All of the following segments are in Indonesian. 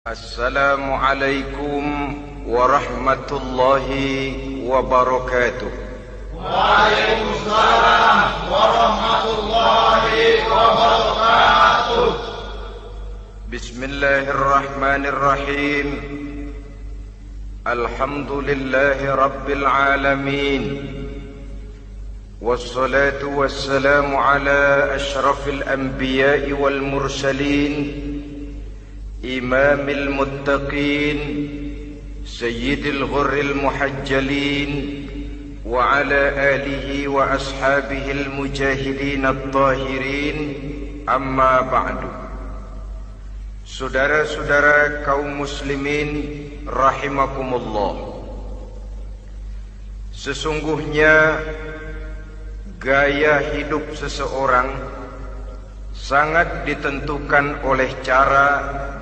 Assalamualaikum warahmatullahi wabarakatuh. Waalaikumsalam warahmatullahi wabarakatuh. Bismillahirrahmanirrahim. Alhamdulillahi rabbil alamin. Wassalatu wassalamu ala ashrafil anbiya'i wal mursalin, إمام المتقين سيد الغر المحجلين وعلى آله وأصحابه المجاهدين الطاهرين أما بعد. Saudara-saudara kaum muslimin rahimakumullah, sesungguhnya gaya hidup seseorang sangat ditentukan oleh cara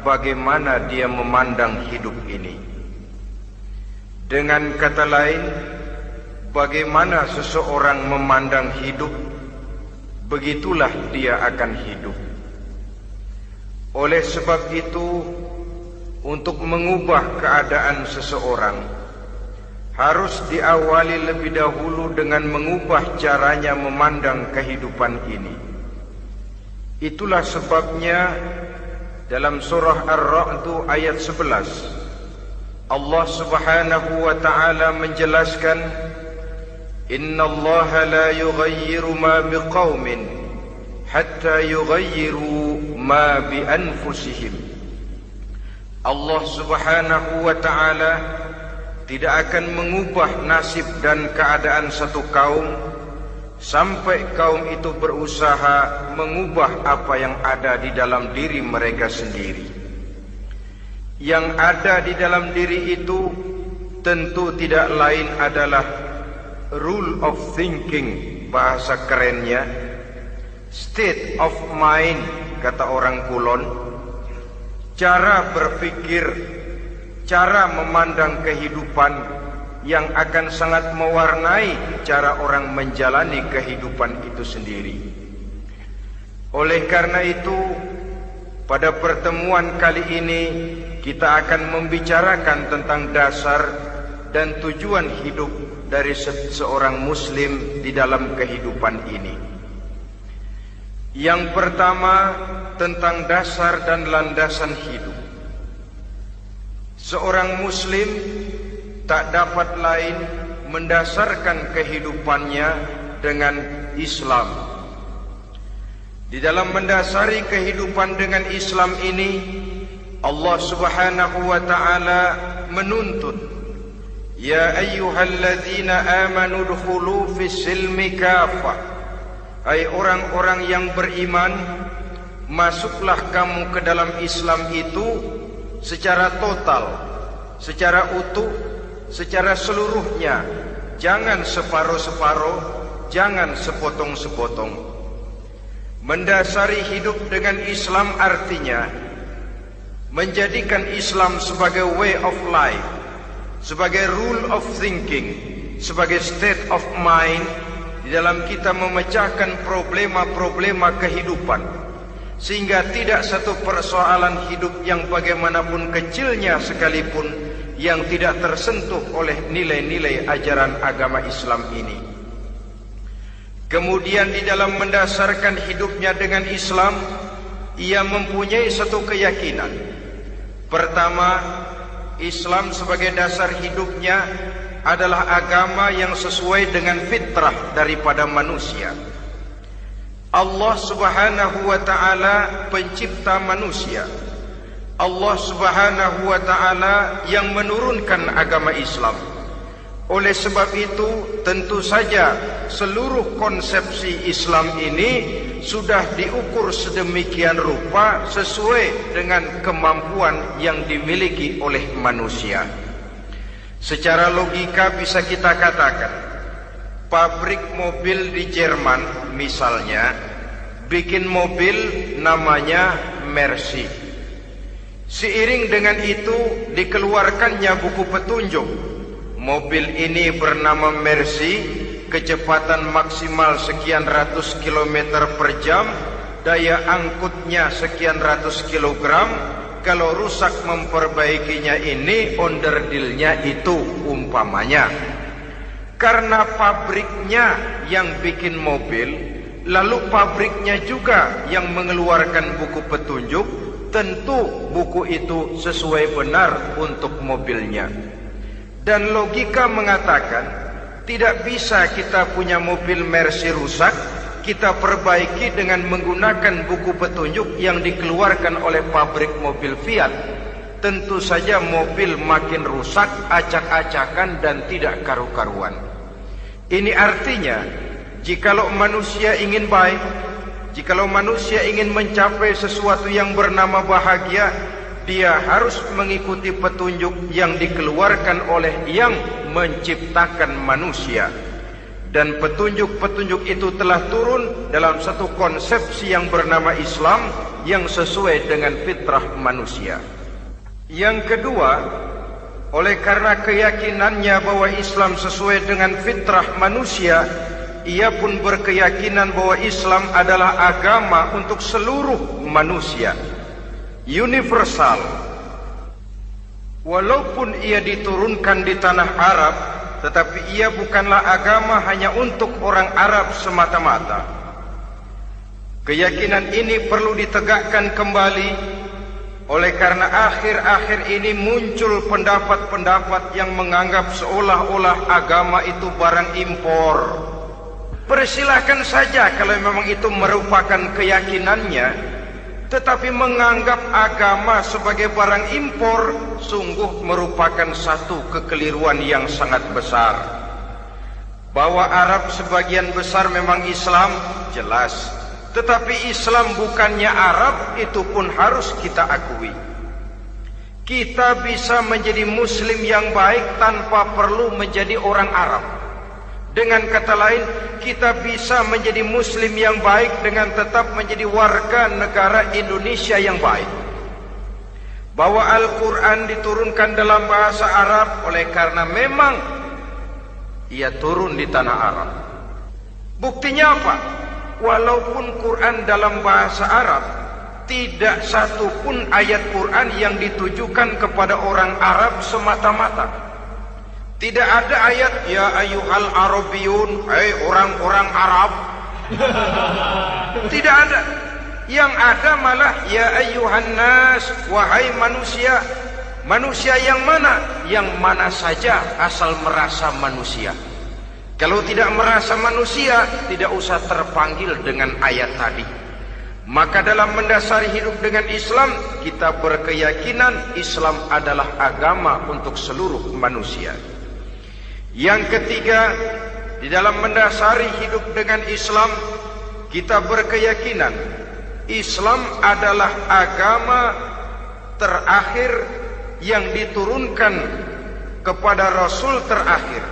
bagaimana dia memandang hidup ini. Dengan kata lain, bagaimana seseorang memandang hidup, begitulah dia akan hidup. Oleh sebab itu, untuk mengubah keadaan seseorang, harus diawali lebih dahulu dengan mengubah caranya memandang kehidupan ini. Itulah sebabnya dalam surah Ar-Ra'd ayat 11, Allah Subhanahu wa ta'ala menjelaskan, Innallaha la yughayyiru ma biqaumin hatta yughayyiru ma bi anfusihim. Allah Subhanahu wa ta'ala tidak akan mengubah nasib dan keadaan satu kaum sampai kaum itu berusaha mengubah apa yang ada di dalam diri mereka sendiri. Yang ada di dalam diri itu tentu tidak lain adalah rule of thinking, bahasa kerennya state of mind, kata orang Kulon. Cara berpikir, cara memandang kehidupan yang akan sangat mewarnai cara orang menjalani kehidupan itu sendiri. Oleh karena itu, pada pertemuan kali ini kita akan membicarakan tentang dasar dan tujuan hidup dari seorang muslim di dalam kehidupan ini. Yang pertama, tentang dasar dan landasan hidup. Seorang muslim tak dapat lain mendasarkan kehidupannya dengan Islam. Di dalam mendasari kehidupan dengan Islam ini, Allah Subhanahu wa ta'ala menuntut, Ya ayyuhalladzina amanu dkhulu fis silmi kafah. Hai orang-orang yang beriman, masuklah kamu ke dalam Islam itu secara total, secara utuh, secara seluruhnya. Jangan separuh-separuh, jangan sepotong-sepotong. Mendasari hidup dengan Islam artinya menjadikan Islam sebagai way of life, sebagai rule of thinking, sebagai state of mind di dalam kita memecahkan problema-problema kehidupan, sehingga tidak satu persoalan hidup yang bagaimanapun kecilnya sekalipun yang tidak tersentuh oleh nilai-nilai ajaran agama Islam ini. Kemudian di dalam mendasarkan hidupnya dengan Islam, ia mempunyai satu keyakinan. Pertama, Islam sebagai dasar hidupnya adalah agama yang sesuai dengan fitrah daripada manusia. Allah Subhanahu wa ta'ala pencipta manusia. Allah Subhanahu wa ta'ala yang menurunkan agama Islam. Oleh sebab itu, tentu saja seluruh konsepsi Islam ini sudah diukur sedemikian rupa sesuai dengan kemampuan yang dimiliki oleh manusia. Secara logika bisa kita katakan, pabrik mobil di Jerman misalnya bikin mobil namanya Mercy. Seiring dengan itu dikeluarkannya buku petunjuk. Mobil ini bernama Mercy, kecepatan maksimal sekian ratus kilometer per jam, daya angkutnya sekian ratus kilogram, kalau rusak memperbaikinya ini onderdilnya itu umpamanya. Karena pabriknya yang bikin mobil, lalu pabriknya juga yang mengeluarkan buku petunjuk, tentu buku itu sesuai benar untuk mobilnya. Dan logika mengatakan tidak bisa kita punya mobil Mercy rusak, kita perbaiki dengan menggunakan buku petunjuk yang dikeluarkan oleh pabrik mobil Fiat. Tentu saja mobil makin rusak, acak-acakan dan tidak karu-karuan. Ini artinya, jikalau manusia ingin baik, jikalau manusia ingin mencapai sesuatu yang bernama bahagia, dia harus mengikuti petunjuk yang dikeluarkan oleh yang menciptakan manusia. Dan petunjuk-petunjuk itu telah turun dalam satu konsepsi yang bernama Islam yang sesuai dengan fitrah manusia. Yang kedua, oleh karena keyakinannya bahwa Islam sesuai dengan fitrah manusia, ia pun berkeyakinan bahwa Islam adalah agama untuk seluruh manusia, universal. Walaupun ia diturunkan di tanah Arab, tetapi ia bukanlah agama hanya untuk orang Arab semata-mata. Keyakinan ini perlu ditegakkan kembali, oleh karena akhir-akhir ini muncul pendapat-pendapat yang menganggap seolah-olah agama itu barang impor. Persilahkan saja kalau memang itu merupakan keyakinannya, tetapi menganggap agama sebagai barang impor sungguh merupakan satu kekeliruan yang sangat besar. Bahwa Arab sebagian besar memang Islam, jelas. Tetapi Islam bukannya Arab, itu pun harus kita akui. Kita bisa menjadi Muslim yang baik tanpa perlu menjadi orang Arab. Dengan kata lain, kita bisa menjadi Muslim yang baik dengan tetap menjadi warga negara Indonesia yang baik. Bahwa Al-Quran diturunkan dalam bahasa Arab oleh karena memang ia turun di tanah Arab. Buktinya apa? Walaupun Quran dalam bahasa Arab, tidak satu pun ayat Quran yang ditujukan kepada orang Arab semata-mata. Tidak ada ayat ya ayyuhal arabiyun, hai orang-orang Arab. Tidak ada. Yang ada malah ya ayyuhan nas, wahai manusia. Manusia yang mana? Yang mana saja asal merasa manusia. Kalau tidak merasa manusia, tidak usah terpanggil dengan ayat tadi. Maka dalam mendasari hidup dengan Islam, kita berkeyakinan Islam adalah agama untuk seluruh manusia. Yang ketiga, di dalam mendasari hidup dengan Islam, kita berkeyakinan Islam adalah agama terakhir yang diturunkan kepada Rasul terakhir.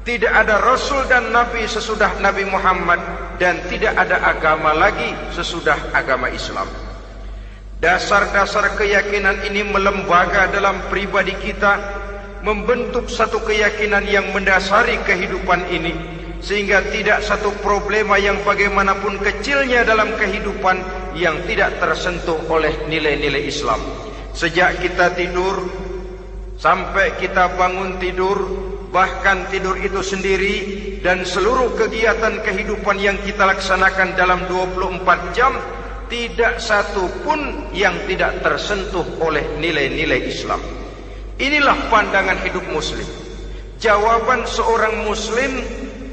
Tidak ada Rasul dan Nabi sesudah Nabi Muhammad, dan tidak ada agama lagi sesudah agama Islam. Dasar-dasar keyakinan ini melembaga dalam pribadi kita, membentuk satu keyakinan yang mendasari kehidupan ini, sehingga tidak satu problema yang bagaimanapun kecilnya dalam kehidupan yang tidak tersentuh oleh nilai-nilai Islam. Sejak kita tidur sampai kita bangun tidur, bahkan tidur itu sendiri, dan seluruh kegiatan kehidupan yang kita laksanakan dalam 24 jam, tidak satu pun yang tidak tersentuh oleh nilai-nilai Islam. Inilah pandangan hidup Muslim. Jawaban seorang Muslim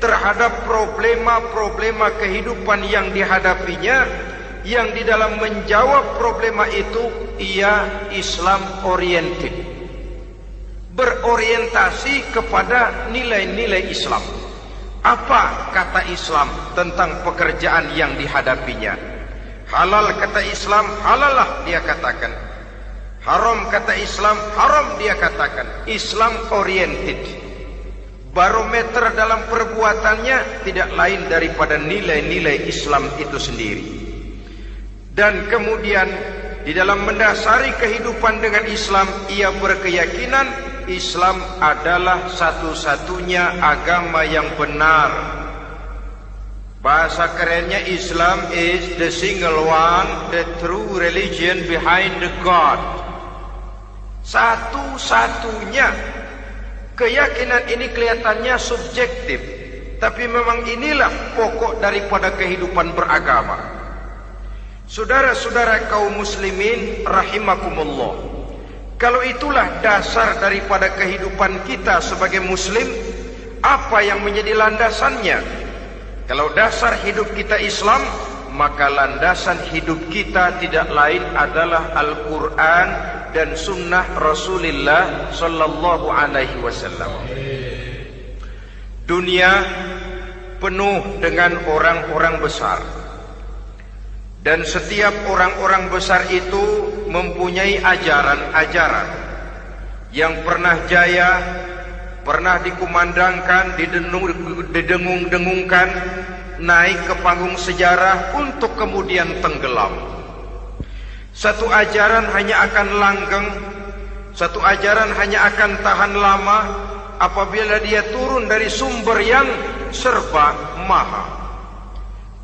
terhadap problema-problema kehidupan yang dihadapinya, yang di dalam menjawab problema itu ia Islam oriented, berorientasi kepada nilai-nilai Islam. Apa kata Islam tentang pekerjaan yang dihadapinya? Halal kata Islam, halallah dia katakan. Haram kata Islam, haram dia katakan. Islam oriented. Barometer dalam perbuatannya tidak lain daripada nilai-nilai Islam itu sendiri. Dan kemudian di dalam mendasari kehidupan dengan Islam, ia berkeyakinan Islam adalah satu-satunya agama yang benar. Bahasa kerennya, Islam is the single one, the true religion behind the God. Satu-satunya. Keyakinan ini kelihatannya subjektif, tapi memang inilah pokok daripada kehidupan beragama. Saudara-saudara kaum muslimin rahimakumullah, kalau itulah dasar daripada kehidupan kita sebagai muslim, apa yang menjadi landasannya? Kalau dasar hidup kita Islam, maka landasan hidup kita tidak lain adalah Al-Quran dan sunnah Rasulullah sallallahu alaihi wasallam. Dunia penuh dengan orang-orang besar, dan setiap orang-orang besar itu mempunyai ajaran-ajaran yang pernah jaya, pernah dikumandangkan, didengung-dengungkan, naik ke panggung sejarah untuk kemudian tenggelam. Satu ajaran hanya akan langgeng, satu ajaran hanya akan tahan lama apabila dia turun dari sumber yang serba maha.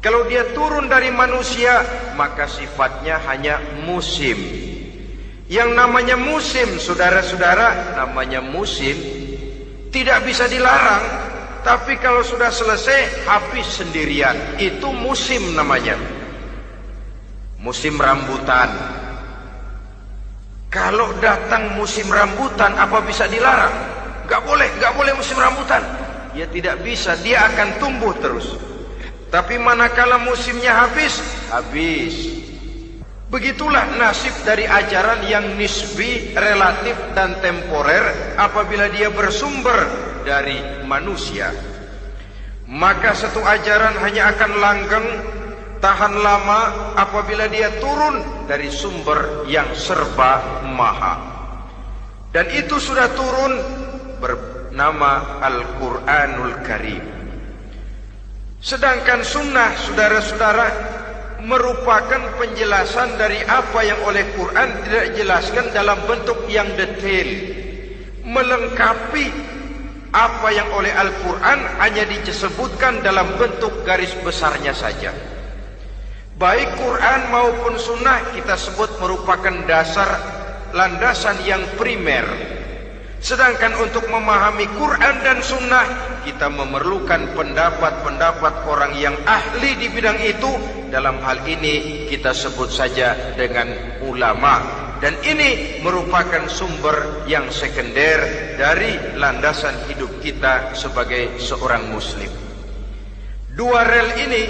Kalau dia turun dari manusia, maka sifatnya hanya musim. Yang namanya musim, saudara-saudara, namanya musim tidak bisa dilarang, tapi kalau sudah selesai habis sendirian. Itu musim namanya. Musim rambutan. Kalau datang musim rambutan, apa bisa dilarang? Gak boleh musim rambutan. Ya tidak bisa, dia akan tumbuh terus. Tapi manakala musimnya habis, habis. Begitulah nasib dari ajaran yang nisbi, relatif dan temporer apabila dia bersumber dari manusia. Maka satu ajaran hanya akan langgeng, tahan lama apabila dia turun dari sumber yang serba maha. Dan itu sudah turun bernama Al-Quranul Karim. Sedangkan sunnah, saudara-saudara, merupakan penjelasan dari apa yang oleh Quran tidak dijelaskan dalam bentuk yang detail, melengkapi apa yang oleh Al-Quran hanya disebutkan dalam bentuk garis besarnya saja. Baik Quran maupun sunnah kita sebut merupakan dasar, landasan yang primer. Sedangkan untuk memahami Quran dan sunnah, kita memerlukan pendapat-pendapat orang yang ahli di bidang itu. Dalam hal ini kita sebut saja dengan ulama. Dan ini merupakan sumber yang sekunder dari landasan hidup kita sebagai seorang muslim. Dua rel ini,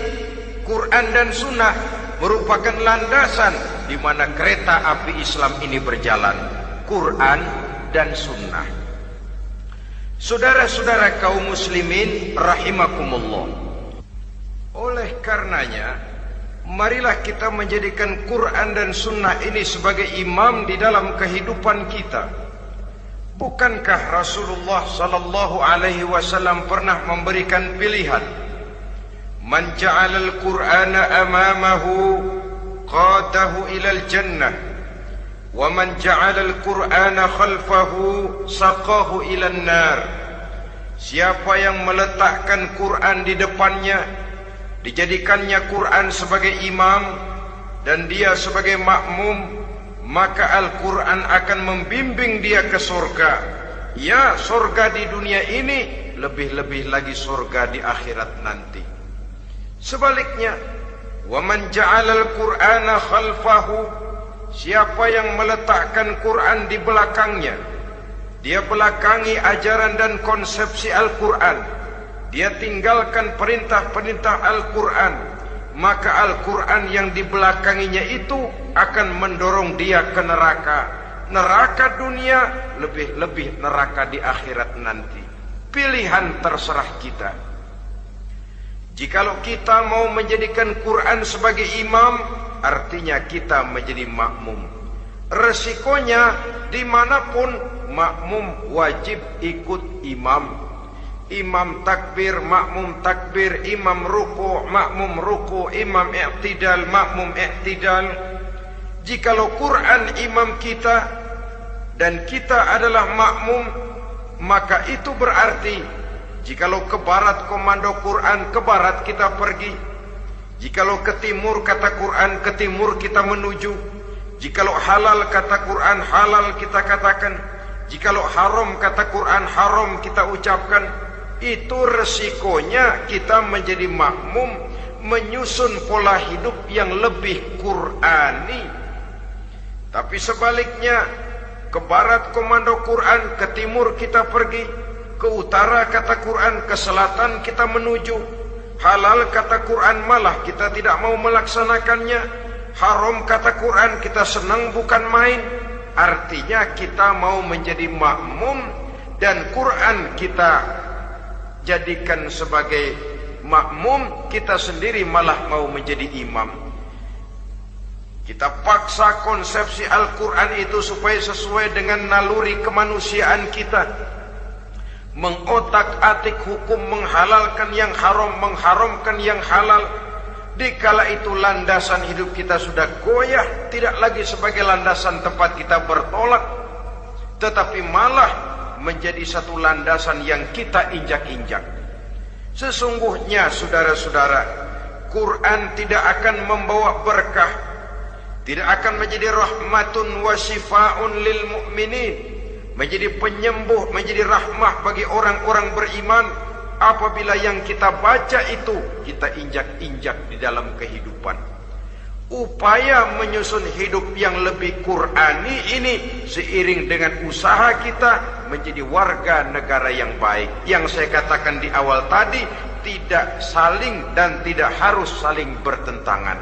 Quran dan sunnah, merupakan landasan di mana kereta api Islam ini berjalan. Quran dan sunnah. Saudara-saudara kaum muslimin rahimakumullah, oleh karenanya marilah kita menjadikan Quran dan sunnah ini sebagai imam di dalam kehidupan kita. Bukankah Rasulullah sallallahu alaihi wasallam pernah memberikan pilihan, man ja'alal Qur'ana amamahu qadahu ilal jannah wa man ja'alal Qur'ana khalfahu saqahu ilan nar. Siapa yang meletakkan Quran di depannya, dijadikannya Quran sebagai imam dan dia sebagai makmum, maka Al-Quran akan membimbing dia ke surga. Ya, surga di dunia ini, lebih-lebih lagi surga di akhirat nanti. Sebaliknya, wa man ja'alal Qur'ana khalfahu, siapa yang meletakkan Quran di belakangnya, dia belakangi ajaran dan konsepsi Al-Quran, dia tinggalkan perintah-perintah Al-Quran, maka Al-Quran yang dibelakanginya itu akan mendorong dia ke neraka. Neraka dunia, lebih-lebih neraka di akhirat nanti. Pilihan terserah kita. Jikalau kita mau menjadikan Quran sebagai imam, artinya kita menjadi makmum. Resikonya dimanapun, makmum wajib ikut imam. Imam takbir, makmum takbir, imam ruku, makmum ruku, imam i'tidal, makmum i'tidal. Jikalau Quran imam kita dan kita adalah makmum, maka itu berarti jikalau ke barat komando Quran, ke barat kita pergi. Jikalau ke timur kata Quran, ke timur kita menuju. Jikalau halal kata Quran halal kita katakan, jikalau haram kata Quran haram kita ucapkan. Itu resikonya kita menjadi makmum, menyusun pola hidup yang lebih Qurani. Tapi sebaliknya, ke barat komando Quran, ke timur kita pergi, ke utara kata Quran, ke selatan kita menuju. Halal kata Quran malah kita tidak mau melaksanakannya. Haram kata Quran kita senang bukan main. Artinya kita mau menjadi makmum dan Quran kita jadikan sebagai makmum, kita sendiri malah mau menjadi imam. Kita paksa konsepsi Al-Quran itu supaya sesuai dengan naluri kemanusiaan kita. Mengotak-atik hukum, menghalalkan yang haram, mengharamkan yang halal. Dikala itu landasan hidup kita sudah goyah, tidak lagi sebagai landasan tempat kita bertolak, tetapi malah menjadi satu landasan yang kita injak-injak. Sesungguhnya saudara-saudara, Quran tidak akan membawa berkah, tidak akan menjadi rahmatun wa shifaun lil mu'minin, menjadi penyembuh, menjadi rahmah bagi orang-orang beriman apabila yang kita baca itu kita injak-injak di dalam kehidupan. Upaya menyusun hidup yang lebih Qurani ini seiring dengan usaha kita menjadi warga negara yang baik. Yang saya katakan di awal tadi, tidak saling dan tidak harus saling bertentangan.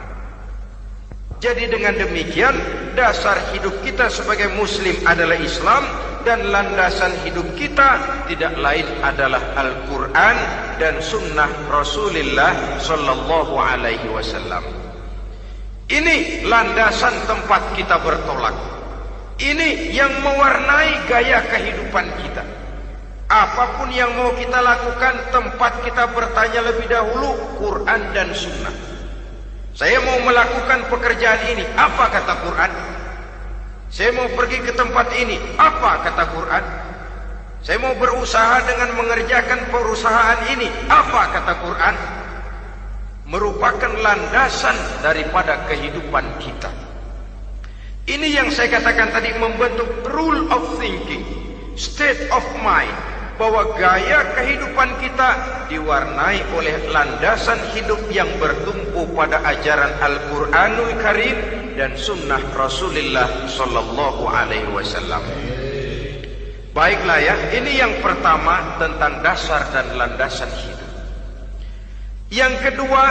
Jadi dengan demikian, dasar hidup kita sebagai muslim adalah Islam, dan landasan hidup kita tidak lain adalah Al-Quran dan sunnah Rasulullah sallallahu alaihi wasallam. Ini landasan tempat kita bertolak. Ini yang mewarnai gaya kehidupan kita. Apapun yang mau kita lakukan, tempat kita bertanya lebih dahulu Quran dan sunnah. Saya mau melakukan pekerjaan ini, apa kata Quran? Saya mau pergi ke tempat ini, apa kata Quran? Saya mau berusaha dengan mengerjakan perusahaan ini, apa kata Quran? Merupakan landasan daripada kehidupan kita. Ini yang saya katakan tadi, membentuk rule of thinking, state of mind, bahwa gaya kehidupan kita diwarnai oleh landasan hidup yang bertumpu pada ajaran Al-Quranul Karim dan sunnah Rasulullah sallallahu alaihi wasallam. Baiklah ya, ini yang pertama tentang dasar dan landasan hidup. Yang kedua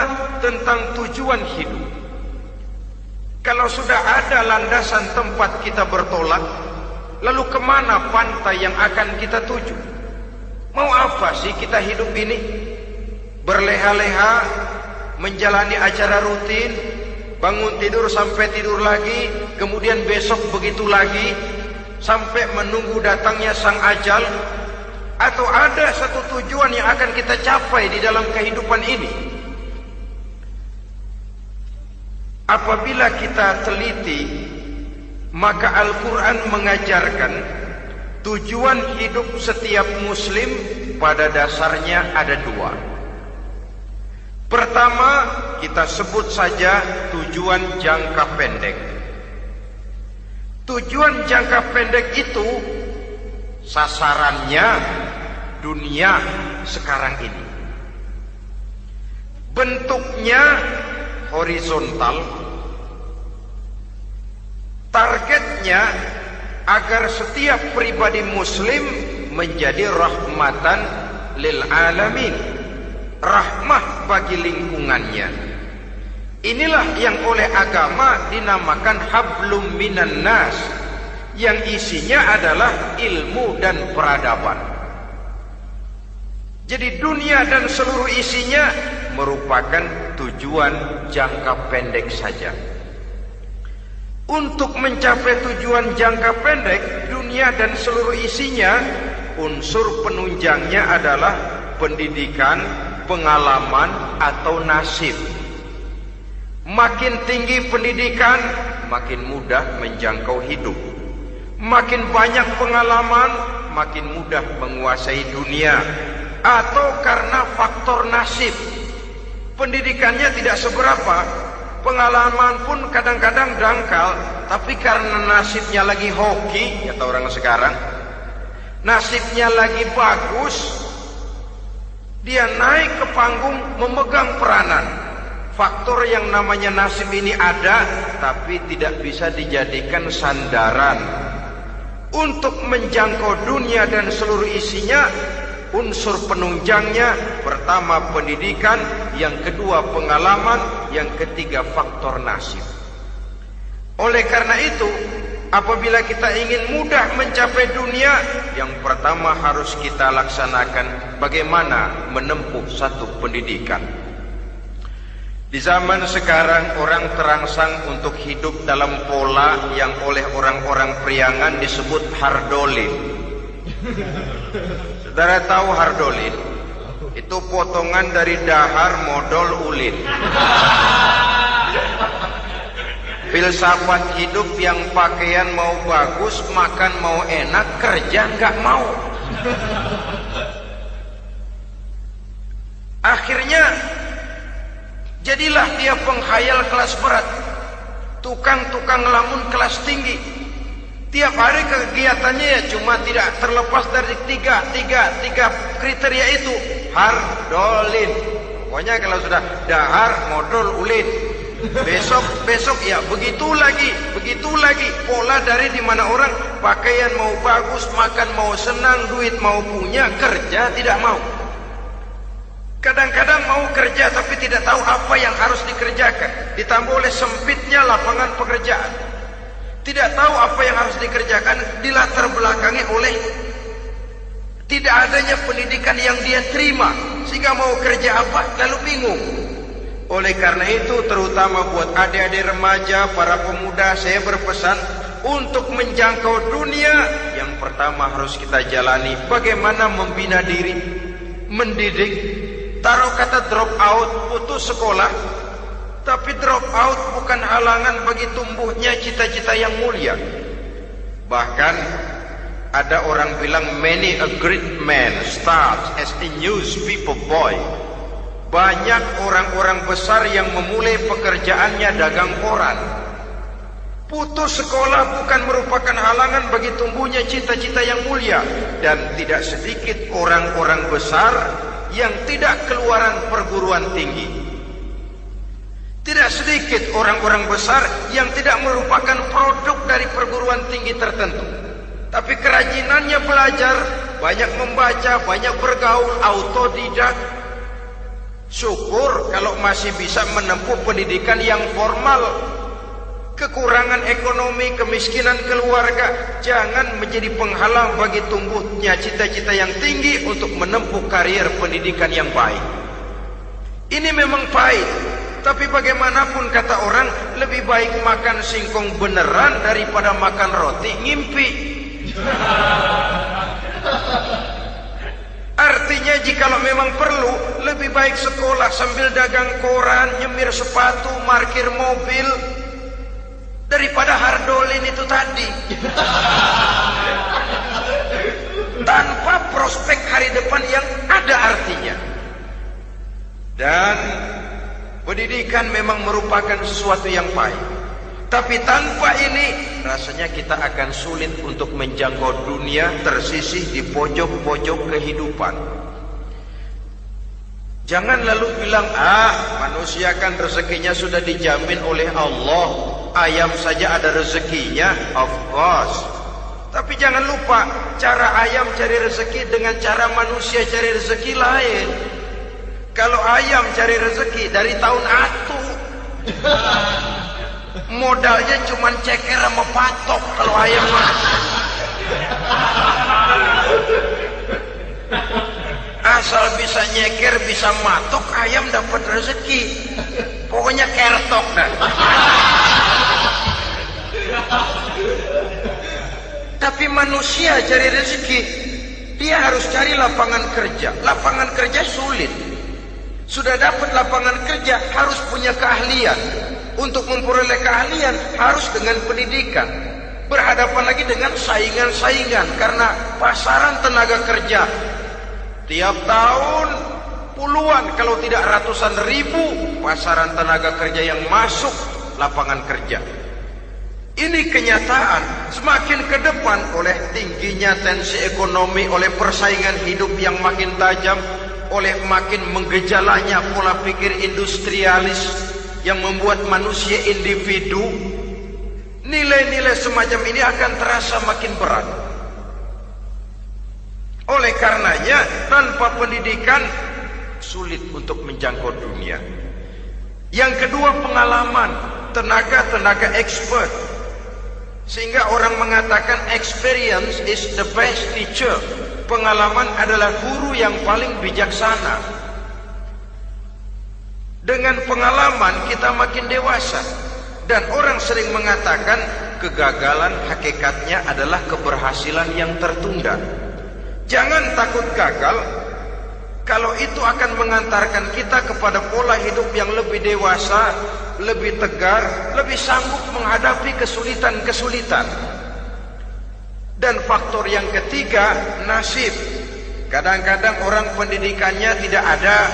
tentang tujuan hidup. Kalau sudah ada landasan tempat kita bertolak, lalu kemana pantai yang akan kita tuju? Mau apa sih kita hidup ini? Berleha-leha, menjalani acara rutin, bangun tidur sampai tidur lagi, kemudian besok begitu lagi, sampai menunggu datangnya sang ajal? Atau ada satu tujuan yang akan kita capai di dalam kehidupan ini? Apabila kita teliti, maka Al-Quran mengajarkan tujuan hidup setiap muslim pada dasarnya ada dua. Pertama, kita sebut saja tujuan jangka pendek. Tujuan jangka pendek itu sasarannya dunia sekarang ini. Bentuknya horizontal. Targetnya agar setiap pribadi muslim menjadi rahmatan lil alamin, rahmah bagi lingkungannya. Inilah yang oleh agama dinamakan hablum minan nas, yang isinya adalah ilmu dan peradaban. Jadi dunia dan seluruh isinya merupakan tujuan jangka pendek saja. Untuk mencapai tujuan jangka pendek, dunia dan seluruh isinya, unsur penunjangnya adalah pendidikan, pengalaman, atau nasib. Makin tinggi pendidikan, makin mudah menjangkau hidup. Makin banyak pengalaman, makin mudah menguasai dunia. Atau karena faktor nasib, pendidikannya tidak seberapa, pengalaman pun kadang-kadang dangkal, tapi karena nasibnya lagi hoki, kata orang sekarang, nasibnya lagi bagus, dia naik ke panggung memegang peranan. Faktor yang namanya nasib ini ada, tapi tidak bisa dijadikan sandaran. Untuk menjangkau dunia dan seluruh isinya, unsur penunjangnya pertama pendidikan, yang kedua pengalaman, yang ketiga faktor nasib. Oleh karena itu, apabila kita ingin mudah mencapai dunia, yang pertama harus kita laksanakan bagaimana menempuh satu pendidikan. Di zaman sekarang orang terangsang untuk hidup dalam pola yang oleh orang-orang priangan disebut hardolin. Saudara tahu hardolin? Itu potongan dari dahar modal ulin. Filsafat hidup yang pakaian mau bagus, makan mau enak, kerja nggak mau. Akhirnya jadilah dia penghayal kelas berat, tukang-tukang lamun kelas tinggi. Tiap hari kegiatannya ya cuma tidak terlepas dari tiga kriteria itu, hardolin. Pokoknya kalau sudah dahar modal ulin, besok ya begitu lagi, pola dari dimana orang pakaian mau bagus, makan mau senang, duit mau punya, kerja tidak mau. Kadang-kadang mau kerja tapi tidak tahu apa yang harus dikerjakan, ditambah oleh sempitnya lapangan pekerjaan. Tidak tahu apa yang harus dikerjakan, dilatar belakangi oleh tidak adanya pendidikan yang dia terima, sehingga mau kerja apa lalu bingung. Oleh karena itu, terutama buat adik-adik remaja, para pemuda, saya berpesan untuk menjangkau dunia, yang pertama harus kita jalani bagaimana membina diri, mendidik. Taruh kata drop out, putus sekolah, tapi drop out bukan halangan bagi tumbuhnya cita-cita yang mulia. Bahkan ada orang bilang many a great man starts as a newspaper boy. Banyak orang-orang besar yang memulai pekerjaannya dagang koran. Putus sekolah bukan merupakan halangan bagi tumbuhnya cita-cita yang mulia, dan tidak sedikit orang-orang besar yang tidak keluaran perguruan tinggi. Tidak sedikit orang-orang besar yang tidak merupakan produk dari perguruan tinggi tertentu, tapi kerajinannya belajar, banyak membaca, banyak bergaul, autodidak. Syukur kalau masih bisa menempuh pendidikan yang formal. Kekurangan ekonomi, kemiskinan keluarga jangan menjadi penghalang bagi tumbuhnya cita-cita yang tinggi untuk menempuh karier pendidikan yang baik. Ini memang pahit, tapi bagaimanapun kata orang, lebih baik makan singkong beneran daripada makan roti ngimpi. Artinya jikalau memang perlu, lebih baik sekolah sambil dagang koran, nyemir sepatu, parkir mobil, daripada hardolin itu tadi. Tanpa prospek hari depan yang ada artinya. Dan pendidikan memang merupakan sesuatu yang pahit, tapi tanpa ini rasanya kita akan sulit untuk menjangkau dunia, tersisih di pojok-pojok kehidupan. Jangan lalu bilang, manusia kan rezekinya sudah dijamin oleh Allah, ayam saja ada rezekinya. Of course. Tapi jangan lupa, cara ayam cari rezeki dengan cara manusia cari rezeki lain. Kalau ayam cari rezeki dari tahun atu, modalnya cuma ceker sama patok. Kalau ayam asal bisa nyeker, bisa matok, ayam dapat rezeki. Pokoknya kertok dah. Tapi manusia cari rezeki, dia harus cari lapangan kerja. Lapangan kerja sulit. Sudah dapat lapangan kerja, harus punya keahlian. Untuk memperoleh keahlian harus dengan pendidikan. Berhadapan lagi dengan saingan-saingan, karena pasaran tenaga kerja tiap tahun puluhan kalau tidak ratusan ribu pasaran tenaga kerja yang masuk lapangan kerja. Ini kenyataan. Semakin ke depan oleh tingginya tensi ekonomi, oleh persaingan hidup yang makin tajam, oleh makin menggejalanya pola pikir industrialis yang membuat manusia individu, nilai-nilai semacam ini akan terasa makin berat. Oleh karenanya, tanpa pendidikan sulit untuk menjangkau dunia. Yang kedua, pengalaman, tenaga expert. Sehingga orang mengatakan experience is the best teacher. Pengalaman adalah guru yang paling bijaksana. Dengan pengalaman kita makin dewasa. Dan orang sering mengatakan kegagalan hakikatnya adalah keberhasilan yang tertunda. Jangan takut gagal, kalau itu akan mengantarkan kita kepada pola hidup yang lebih dewasa, lebih tegar, lebih sanggup menghadapi kesulitan-kesulitan. Dan faktor yang ketiga, nasib. Kadang-kadang orang pendidikannya tidak ada,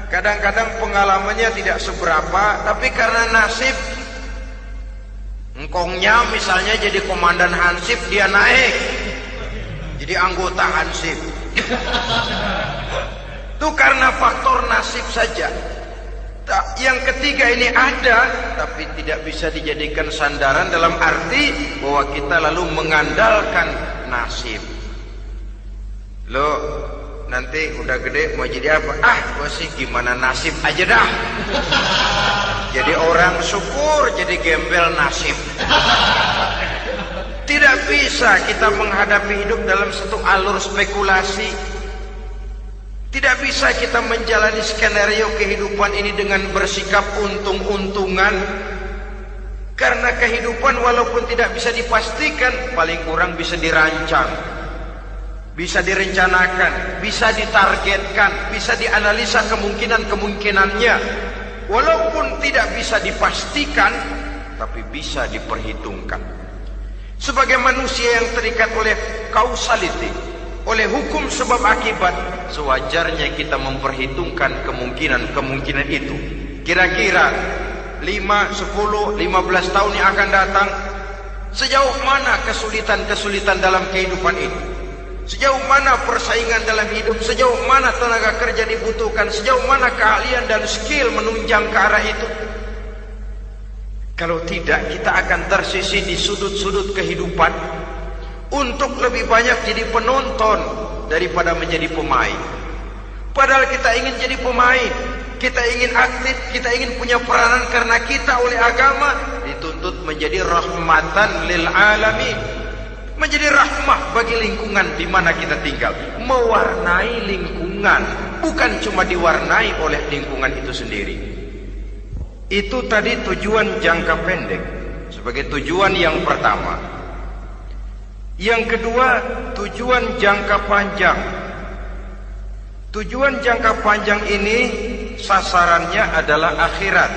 kadang-kadang pengalamannya tidak seberapa, tapi karena nasib, engkongnya misalnya jadi komandan Hansip, dia naik jadi anggota Hansip. Itu karena faktor nasib saja. Yang ketiga ini ada, tapi tidak bisa dijadikan sandaran dalam arti bahwa kita lalu mengandalkan nasib. Lo nanti udah gede mau jadi apa? Gua sih gimana nasib aja dah. Jadi orang syukur, jadi gembel nasib. Tidak bisa kita menghadapi hidup dalam satu alur spekulasi. Tidak bisa kita menjalani skenario kehidupan ini dengan bersikap untung-untungan. Karena kehidupan walaupun tidak bisa dipastikan, paling kurang bisa dirancang, bisa direncanakan, bisa ditargetkan, bisa dianalisa kemungkinan-kemungkinannya. Walaupun tidak bisa dipastikan, tapi bisa diperhitungkan. Sebagai manusia yang terikat oleh causality, oleh hukum sebab akibat, sewajarnya kita memperhitungkan kemungkinan-kemungkinan itu. Kira-kira 5, 10, 15 tahun yang akan datang, sejauh mana kesulitan-kesulitan dalam kehidupan ini, sejauh mana persaingan dalam hidup, sejauh mana tenaga kerja dibutuhkan, sejauh mana keahlian dan skill menunjang ke arah itu. Kalau tidak, kita akan tersisih di sudut-sudut kehidupan untuk lebih banyak jadi penonton daripada menjadi pemain. Padahal kita ingin jadi pemain, kita ingin aktif, kita ingin punya peranan karena kita oleh agama dituntut menjadi rahmatan lil alamin, menjadi rahmah bagi lingkungan di mana kita tinggal, mewarnai lingkungan, bukan cuma diwarnai oleh lingkungan itu sendiri. Itu tadi tujuan jangka pendek sebagai tujuan yang pertama. Yang kedua, tujuan jangka panjang. Tujuan jangka panjang ini sasarannya adalah akhirat.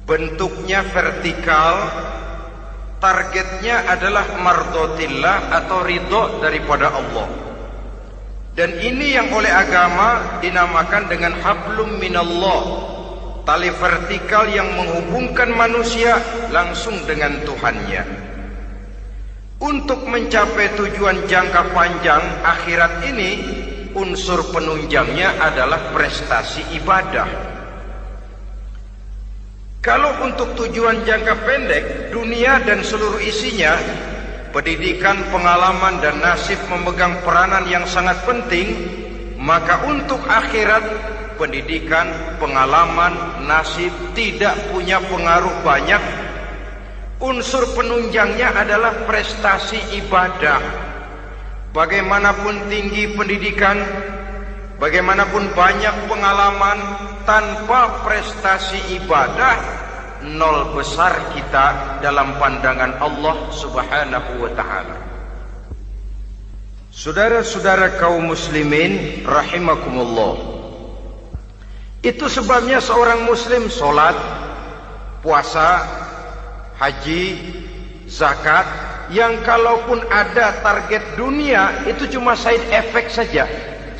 Bentuknya vertikal, targetnya adalah mardotillah atau ridho daripada Allah. Dan ini yang oleh agama dinamakan dengan hablum minallah, tali vertikal yang menghubungkan manusia langsung dengan Tuhannya. Untuk mencapai tujuan jangka panjang akhirat ini, unsur penunjangnya adalah prestasi ibadah. Kalau untuk tujuan jangka pendek, dunia dan seluruh isinya, pendidikan, pengalaman, dan nasib memegang peranan yang sangat penting, maka untuk akhirat, pendidikan, pengalaman, nasib tidak punya pengaruh banyak. Unsur penunjangnya adalah prestasi ibadah. Bagaimanapun tinggi pendidikan, bagaimanapun banyak pengalaman, tanpa prestasi ibadah, nol besar kita dalam pandangan Allah Subhanahu wa ta'ala. Saudara-saudara kaum muslimin rahimakumullah, itu sebabnya seorang muslim sholat, puasa, haji, zakat, yang kalaupun ada target dunia itu cuma side effect saja,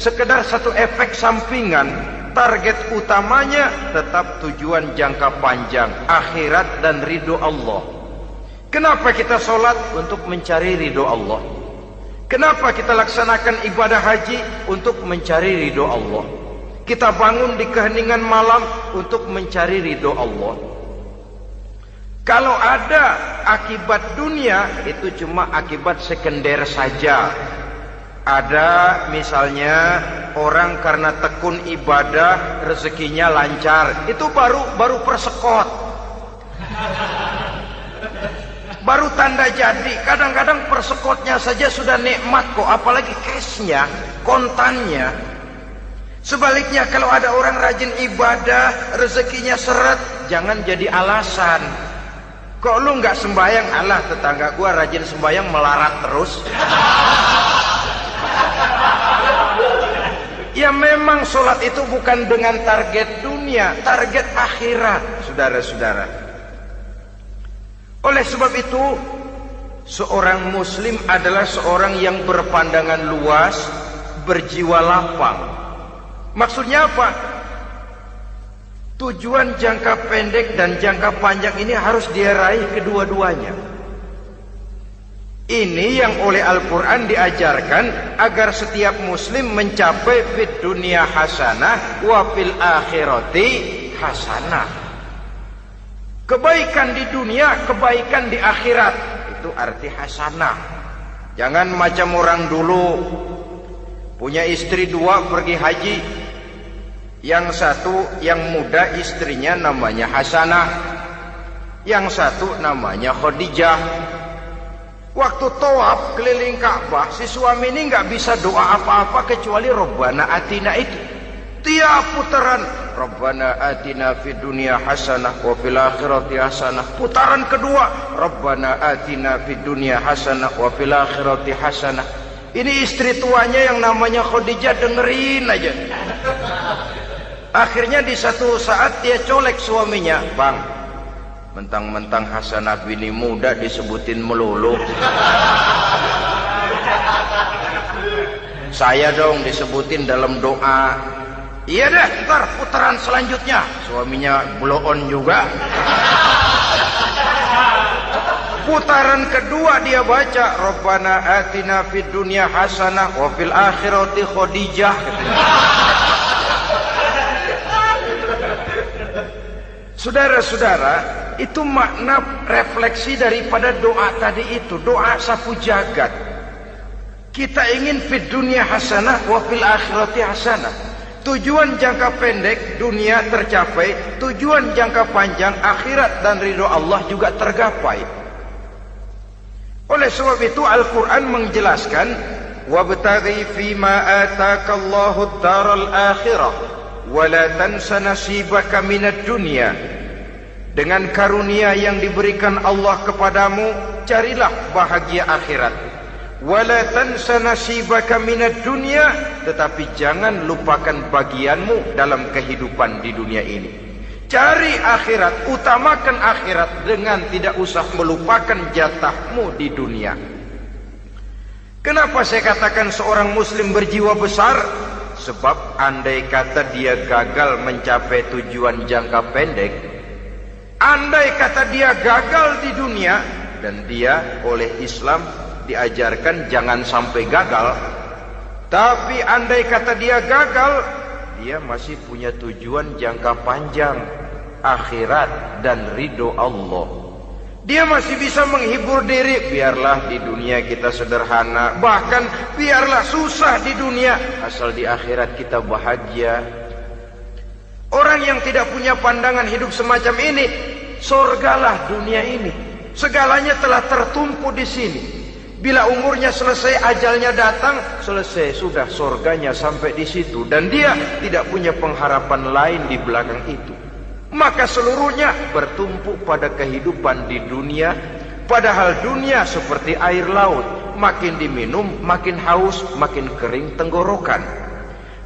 sekedar satu efek sampingan, target utamanya tetap tujuan jangka panjang, akhirat dan ridho Allah. Kenapa kita sholat? Untuk mencari ridho Allah. Kenapa kita laksanakan ibadah haji? Untuk mencari ridho Allah. Kita bangun di keheningan malam untuk mencari ridho Allah. Kalau ada akibat dunia, itu cuma akibat sekunder saja. Ada misalnya orang karena tekun ibadah rezekinya lancar, itu baru persekot, baru tanda jadi. Kadang-kadang persekotnya saja sudah nikmat kok, apalagi cashnya, kontannya. Sebaliknya kalau ada orang rajin ibadah, rezekinya seret, jangan jadi alasan. Kok lu nggak sembahyang? Alah, tetangga gua rajin sembahyang melarat terus. Ya memang sholat itu bukan dengan target dunia, target akhirat, saudara-saudara. Oleh sebab itu, seorang muslim adalah seorang yang berpandangan luas, berjiwa lapang. Maksudnya apa? Tujuan jangka pendek dan jangka panjang ini harus dia raih kedua-duanya. Ini yang oleh Al-Quran diajarkan agar setiap muslim mencapai fid dunia hasanah wa fil akhirati hasanah. Kebaikan di dunia, kebaikan di akhirat, itu arti hasanah. Jangan macam orang dulu, punya istri dua pergi haji. Yang satu yang muda istrinya namanya Hasanah, yang satu namanya Khadijah. Waktu tawaf keliling Ka'bah, si suami ini nggak bisa doa apa-apa kecuali Rabbana Atina itu. Tiap putaran Rabbana Atina fid dunya hasanah wa fil akhirati hasanah. Putaran kedua Rabbana Atina fid dunya hasanah wa fil akhirati hasanah. Ini istri tuanya yang namanya Khadijah dengerin aja. Akhirnya di satu saat dia colek suaminya, "Bang, mentang-mentang Hasanah bini muda disebutin melulu. Saya dong disebutin dalam doa." "Iya deh, ntar putaran selanjutnya." Suaminya blow on juga. Putaran kedua dia baca Rabbana Atina fid dunya hasanah wa fil akhirati Khadijah. Saudara-saudara, itu makna refleksi daripada doa tadi itu, doa sapu jagat. Kita ingin fid dunya hasanah wa fil akhirati hasanah. Tujuan jangka pendek dunia tercapai, tujuan jangka panjang akhirat dan ridho Allah juga tergapai. Oleh sebab itu Al-Quran menjelaskan, wabtaghi fima ataakallahu ad-daral akhirah wa la tansa nasibaka minad dunya. Dengan karunia yang diberikan Allah kepadamu, carilah bahagia akhirat. Wa la tansa nasibaka minad dunya, tetapi jangan lupakan bagianmu dalam kehidupan di dunia ini. Cari akhirat, utamakan akhirat dengan tidak usah melupakan jatahmu di dunia. Kenapa saya katakan seorang muslim berjiwa besar? Sebab andai kata dia gagal mencapai tujuan jangka pendek, andai kata dia gagal di dunia, dan dia oleh Islam diajarkan jangan sampai gagal, tapi andai kata dia gagal, dia masih punya tujuan jangka panjang, akhirat dan ridho Allah. Dia masih bisa menghibur diri, biarlah di dunia kita sederhana, bahkan biarlah susah di dunia, asal di akhirat kita bahagia. Orang yang tidak punya pandangan hidup semacam ini, surgalah dunia ini, segalanya telah tertumpu di sini. Bila umurnya selesai, ajalnya datang, selesai sudah, surganya sampai di situ, dan dia tidak punya pengharapan lain di belakang itu. Maka seluruhnya bertumpu pada kehidupan di dunia, padahal dunia seperti air laut, makin diminum makin haus, makin kering tenggorokan.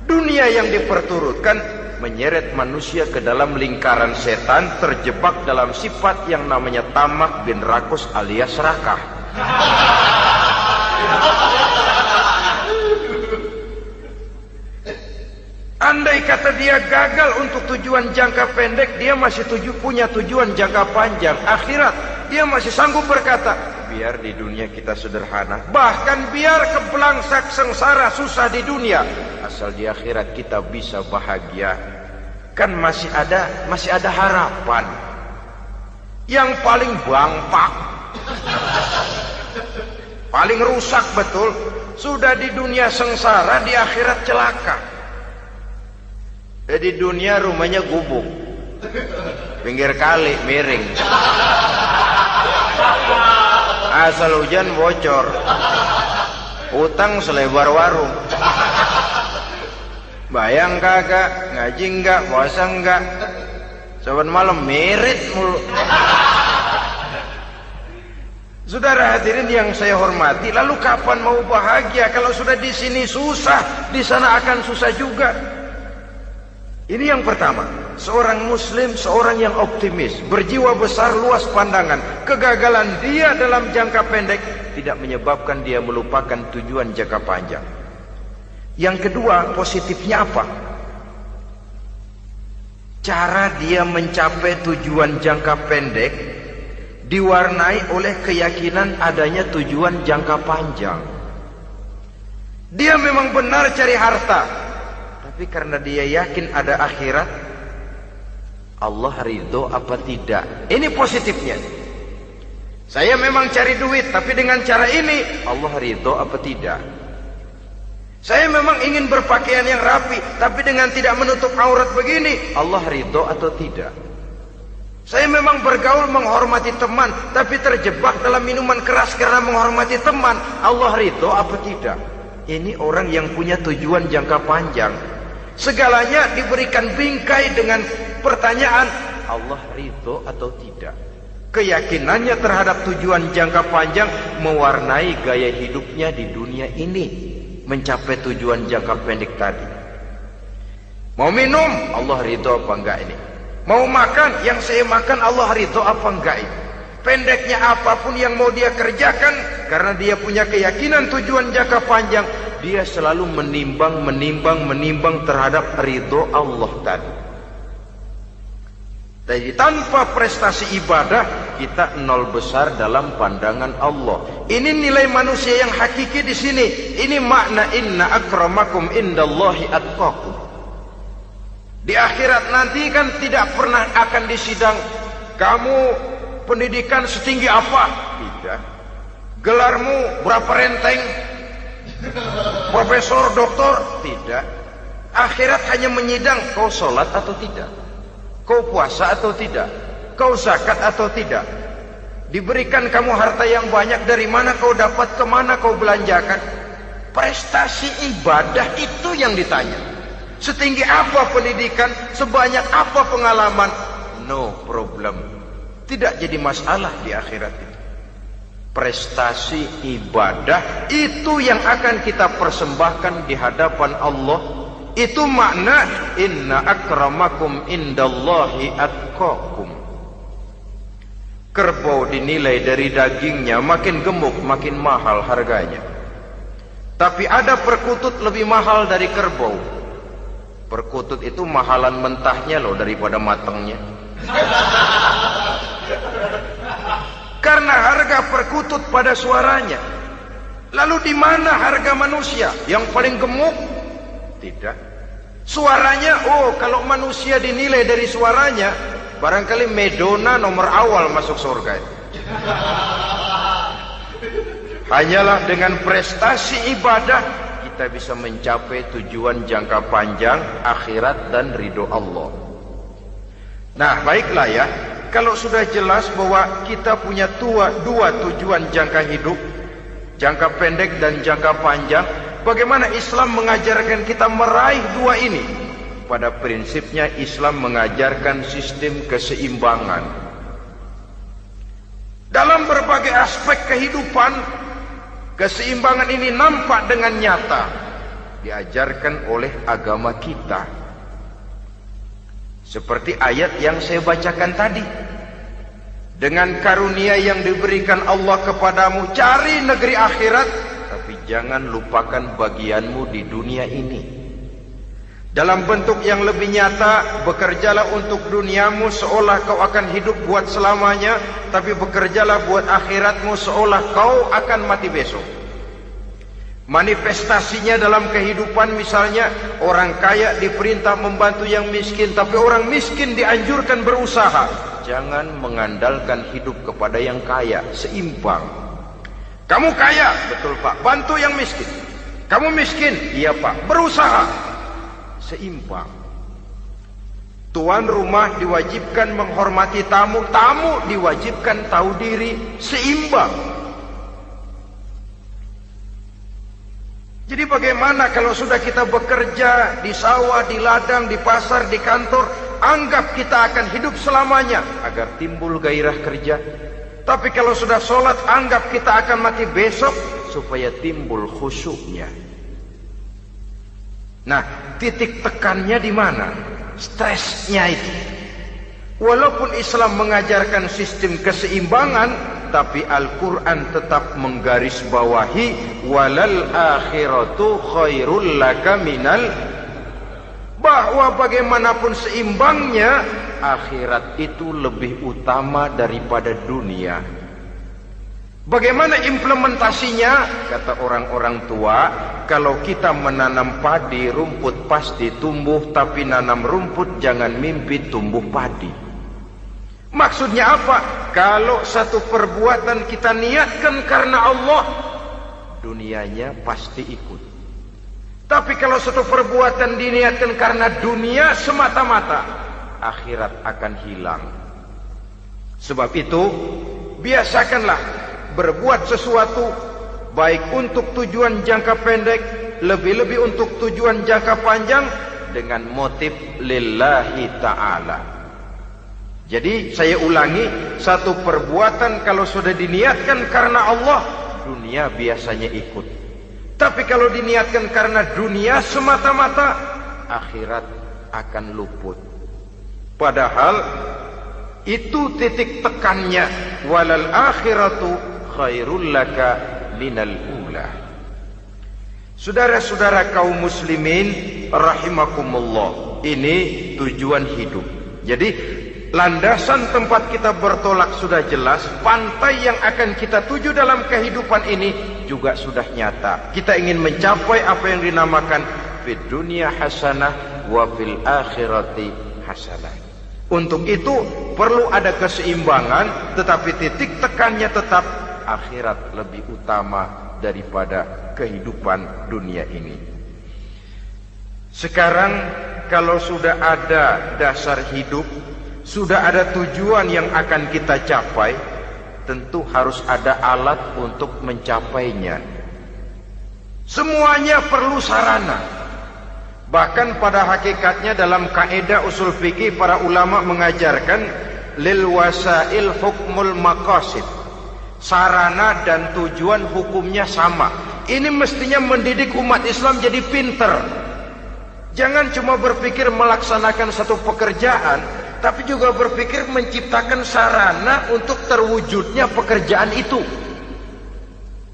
Dunia yang diperturutkan menyeret manusia ke dalam lingkaran setan, terjebak dalam sifat yang namanya tamak bin rakus alias serakah. Andai kata dia gagal untuk tujuan jangka pendek, dia masih punya tujuan jangka panjang, akhirat. Dia masih sanggup berkata, biar di dunia kita sederhana, bahkan biar kebelangsak sengsara susah di dunia, asal di akhirat kita bisa bahagia. Kan masih ada harapan. Yang paling bangpak, paling rusak betul, sudah di dunia sengsara, di akhirat celaka. Di dunia rumahnya gubuk, pinggir kali miring, asal hujan bocor, utang selebar warung. Bayang kagak, ngaji enggak, puasa enggak, saban malam merit mulu. Saudara hadirin yang saya hormati, lalu kapan mau bahagia kalau sudah di sini susah, di sana akan susah juga. Ini yang pertama, seorang muslim, seorang yang optimis, berjiwa besar, luas pandangan. Kegagalan dia dalam jangka pendek tidak menyebabkan dia melupakan tujuan jangka panjang. Yang kedua, positifnya apa? Cara dia mencapai tujuan jangka pendek diwarnai oleh keyakinan adanya tujuan jangka panjang. Dia memang benar cari harta, tapi karena dia yakin ada akhirat, Allah ridho apa tidak? Ini positifnya. Saya memang cari duit, tapi dengan cara ini Allah ridho apa tidak? Saya memang ingin berpakaian yang rapi, tapi dengan tidak menutup aurat begini, Allah ridho atau tidak? Saya memang bergaul menghormati teman, tapi terjebak dalam minuman keras karena menghormati teman, Allah ridho apa tidak? Ini orang yang punya tujuan jangka panjang. Segalanya diberikan bingkai dengan pertanyaan, Allah ridho atau tidak? Keyakinannya terhadap tujuan jangka panjang mewarnai gaya hidupnya di dunia ini, mencapai tujuan jangka pendek tadi. Mau minum, Allah ridho apa enggak ini? Mau makan, yang saya makan Allah ridho apa enggak ini? Pendeknya apapun yang mau dia kerjakan, karena dia punya keyakinan tujuan jangka panjang, dia selalu menimbang terhadap ridho Allah tadi. Jadi tanpa prestasi ibadah, kita nol besar dalam pandangan Allah. Ini nilai manusia yang hakiki di sini. Ini makna inna akramakum indallahi atqakum. Di akhirat nanti kan tidak pernah akan disidang, kamu pendidikan setinggi apa? Tidak. Gelarmu berapa renteng? Profesor, doktor? Tidak. Akhirat hanya menyidang, kau sholat atau tidak? Kau puasa atau tidak? Kau zakat atau tidak? Diberikan kamu harta yang banyak, dari mana kau dapat, kemana kau belanjakan? Prestasi ibadah itu yang ditanya. Setinggi apa pendidikan, sebanyak apa pengalaman, no problem. Tidak jadi masalah di akhirat itu. Prestasi ibadah itu yang akan kita persembahkan di hadapan Allah. Itu makna inna akramakum indallahi atqakum. Kerbau dinilai dari dagingnya, makin gemuk makin mahal harganya. Tapi ada perkutut lebih mahal dari kerbau. Perkutut itu mahalan mentahnya loh daripada matangnya. Karena harga perkutut pada suaranya. Lalu di mana harga manusia yang paling gemuk? Tidak. Suaranya, oh kalau manusia dinilai dari suaranya, barangkali Madonna nomor awal masuk surga. Hanyalah dengan prestasi ibadah kita bisa mencapai tujuan jangka panjang, akhirat dan ridho Allah. Nah baiklah ya, kalau sudah jelas bahwa kita punya dua tujuan jangka hidup, jangka pendek dan jangka panjang, bagaimana Islam mengajarkan kita meraih dua ini? Pada prinsipnya Islam mengajarkan sistem keseimbangan. Dalam berbagai aspek kehidupan, keseimbangan ini nampak dengan nyata diajarkan oleh agama kita. Seperti ayat yang saya bacakan tadi. Dengan karunia yang diberikan Allah kepadamu, cari negeri akhirat, tapi jangan lupakan bagianmu di dunia ini. Dalam bentuk yang lebih nyata, bekerjalah untuk duniamu seolah kau akan hidup buat selamanya, tapi bekerjalah buat akhiratmu seolah kau akan mati besok. Manifestasinya dalam kehidupan, misalnya orang kaya diperintah membantu yang miskin, tapi orang miskin dianjurkan berusaha. Jangan mengandalkan hidup kepada yang kaya, seimbang. Kamu kaya, betul Pak, bantu yang miskin. Kamu miskin, iya Pak, berusaha, seimbang. Tuan rumah diwajibkan menghormati tamu, tamu diwajibkan tahu diri, seimbang. Jadi bagaimana kalau sudah kita bekerja di sawah, di ladang, di pasar, di kantor, anggap kita akan hidup selamanya agar timbul gairah kerja. Tapi kalau sudah sholat, anggap kita akan mati besok supaya timbul khusyuknya. Nah, titik tekannya di mana? Stresnya itu. Walaupun Islam mengajarkan sistem keseimbangan, tapi Al-Quran tetap menggarisbawahi walal akhiratu khairul laka minal, bahwa bagaimanapun seimbangnya, akhirat itu lebih utama daripada dunia. Bagaimana implementasinya? Kata orang-orang tua, kalau kita menanam padi, rumput pasti tumbuh, tapi nanam rumput jangan mimpi tumbuh padi. Maksudnya apa? Kalau satu perbuatan kita niatkan karena Allah, dunianya pasti ikut. Tapi kalau satu perbuatan diniatkan karena dunia semata-mata, akhirat akan hilang. Sebab itu, biasakanlah berbuat sesuatu baik untuk tujuan jangka pendek, lebih-lebih untuk tujuan jangka panjang, dengan motif lillahi ta'ala. Jadi saya ulangi, satu perbuatan kalau sudah diniatkan karena Allah, dunia biasanya ikut. Tapi kalau diniatkan karena dunia semata-mata, akhirat akan luput. Padahal itu titik tekannya, walal akhiratu khairul laka minal ula. Saudara-saudara kaum muslimin rahimakumullah, ini tujuan hidup. Jadi landasan tempat kita bertolak sudah jelas, pantai yang akan kita tuju dalam kehidupan ini juga sudah nyata. Kita ingin mencapai apa yang dinamakan fid dunya hasanah wa fil akhirati hasanah. Untuk itu perlu ada keseimbangan, tetapi titik tekannya tetap akhirat lebih utama daripada kehidupan dunia ini. Sekarang kalau sudah ada dasar hidup, sudah ada tujuan yang akan kita capai, tentu harus ada alat untuk mencapainya. Semuanya perlu sarana. Bahkan pada hakikatnya dalam kaidah usul fikih, para ulama mengajarkan lil wasail hukmul maqasid. Sarana dan tujuan hukumnya sama. Ini mestinya mendidik umat Islam jadi pinter. Jangan cuma berpikir melaksanakan satu pekerjaan, tapi juga berpikir menciptakan sarana untuk terwujudnya pekerjaan itu.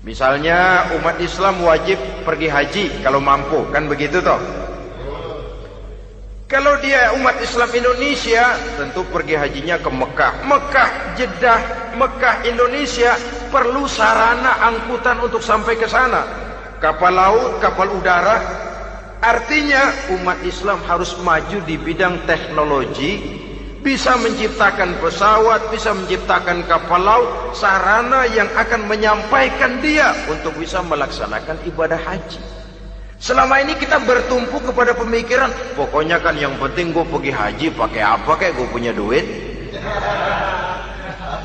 Misalnya umat Islam wajib pergi haji kalau mampu, kan begitu toh? Kalau dia umat Islam Indonesia, tentu pergi hajinya ke Mekah. Mekah, Jeddah, Mekah, Indonesia, perlu sarana angkutan untuk sampai ke sana. Kapal laut, kapal udara. Artinya umat Islam harus maju di bidang teknologi, bisa menciptakan pesawat, bisa menciptakan kapal laut, sarana yang akan menyampaikan dia untuk bisa melaksanakan ibadah haji. Selama ini kita bertumpu kepada pemikiran, pokoknya kan yang penting gue pergi haji, pakai apa kayak gue punya duit.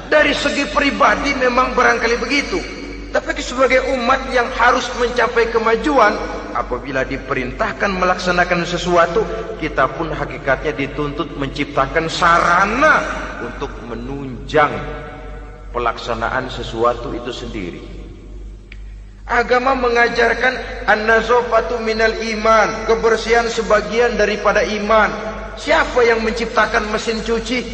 Dari segi pribadi memang barangkali begitu. Tapi sebagai umat yang harus mencapai kemajuan, apabila diperintahkan melaksanakan sesuatu, kita pun hakikatnya dituntut menciptakan sarana untuk menunjang pelaksanaan sesuatu itu sendiri. Agama mengajarkan an-nazafatu minal iman, kebersihan sebagian daripada iman. Siapa yang menciptakan mesin cuci,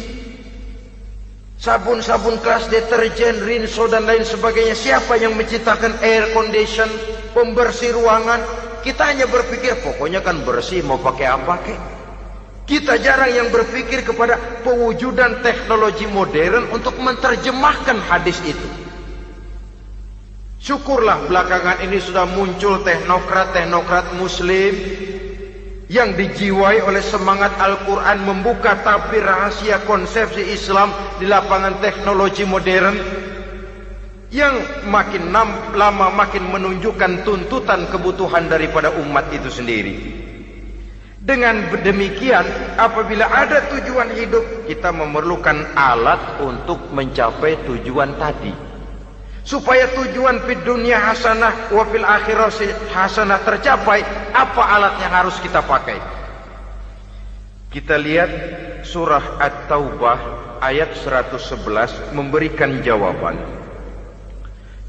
sabun-sabun keras, deterjen, rinso dan lain sebagainya? Siapa yang menciptakan air condition, pembersih ruangan? Kita hanya berpikir pokoknya kan bersih, mau pakai apa kek. Kita jarang yang berpikir kepada pewujudan teknologi modern untuk menerjemahkan hadis itu. Syukurlah belakangan ini sudah muncul teknokrat-teknokrat muslim yang dijiwai oleh semangat Al-Quran membuka tabir rahasia konsepsi Islam di lapangan teknologi modern, yang makin lama makin menunjukkan tuntutan kebutuhan daripada umat itu sendiri. Dengan demikian, apabila ada tujuan hidup, kita memerlukan alat untuk mencapai tujuan tadi. Supaya tujuan fid dunya hasanah wa fil akhirati hasanah tercapai, apa alat yang harus kita pakai? Kita lihat surah At-Taubah ayat 111 memberikan jawaban.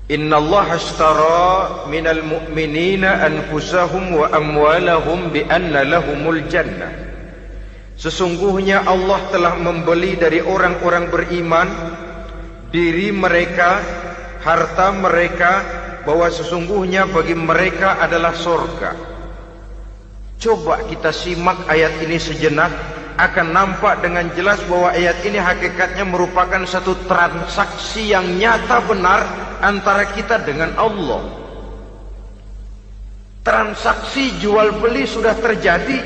Innallaha ashtara minal mu'minina anfusahum wa amwalahum bi anna lahumul jannah. Sesungguhnya Allah telah membeli dari orang-orang beriman diri mereka, harta mereka, bahwa sesungguhnya bagi mereka adalah surga. Coba kita simak ayat ini sejenak, akan nampak dengan jelas bahwa ayat ini hakikatnya merupakan satu transaksi yang nyata benar antara kita dengan Allah. Transaksi jual beli sudah terjadi,